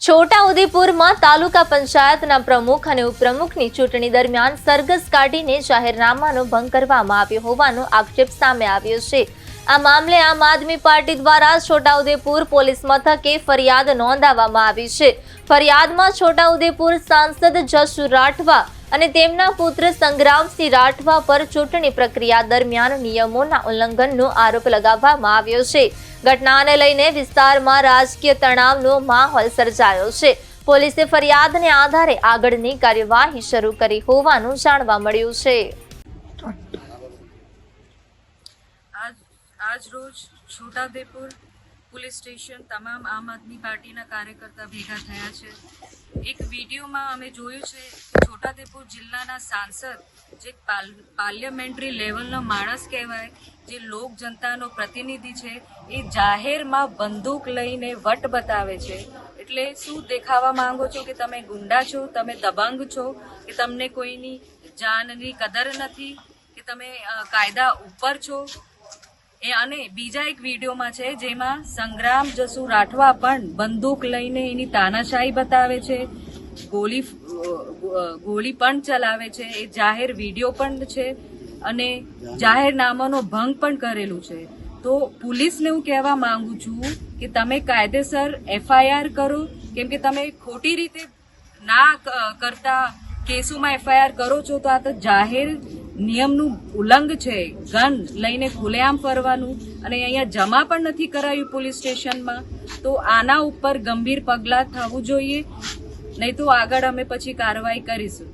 છોટાઉદેપુરમાં તાલુકા પંચાયતના પ્રમુખ અને ઉપપ્રમુખની ચૂંટણી દરમિયાન સરઘસ કાઢીને જાહેરનામાનો ભંગ કરવામાં આવ્યો હોવાનો આક્ષેપ સામે આવ્યો છે। આ મામલે આમ આદમી પાર્ટી દ્વારા છોટાઉદેપુર પોલીસ મથકે ફરિયાદ નોંધાવવામાં આવી છે। ફરિયાદમાં છોટાઉદેપુર સાંસદ જસુ રાઠવા અને તેમના પુત્ર સંગ્રામસિંહ રાઠવા પર ચૂંટણી પ્રક્રિયા દરમિયાન નિયમોના ઉલ્લંઘનનો આરોપ લગાવવામાં આવ્યો છે। ઘટનાને લઈને વિસ્તારમાં રાજકીય તણાવનો માહોલ સર્જાયો છે। પોલીસે ફરિયાદને આધારે આગળની કાર્યવાહી શરૂ કરી હોવાનું જાણવા મળ્યું છે। આજ રોજ છોટાઉદેપુર પોલીસ સ્ટેશન તમામ આમ આદમી પાર્ટીના કાર્યકર્તા ભેગા થયા છે। એક વિડીયોમાં અમે જોયું છે કે છોટાઉદેપુર જિલ્લાના સાંસદ જે પાર્લિયામેન્ટરી લેવલનો માણસ કહેવાય, જે લોક જનતાનો પ્રતિનિધિ છે, એ જાહેરમાં બંદૂક લઈને વટ બતાવે છે। એટલે શું દેખાવા માંગો છો કે તમે ગુંડા છો, તમે દબંગ છો, કે તમને કોઈની જાનની કદર નથી, કે તમે કાયદા ઉપર છો। અને બીજા એક વિડીયોમાં છે જેમાં સંગ્રામ જસુ રાઠવા પણ બંદૂક લઈને એની તાનાશાહી બતાવે છે, ગોળી પણ ચલાવે છે। એ જાહેર વિડીયો પણ છે અને જાહેરનામાનો ભંગ પણ કરેલું છે। તો પોલીસને હું કહેવા માંગુ છું કે તમે કાયદેસર FIR કરો, કેમ કે તમે ખોટી રીતે ના કરતા કેસોમાં FIR કરો છો તો આ તો જાહેર નિયમનું ઉલ્લંઘન છે। ગન લઈને ખુલ્લેઆમ ફરવાનું અને અહીંયા જમા પણ નથી કરાયું પોલીસ સ્ટેશનમાં, તો આના ઉપર ગંભીર પગલાં થવું જોઈએ, નહીં તો આગળ અમે પછી કાર્યવાહી કરીશું।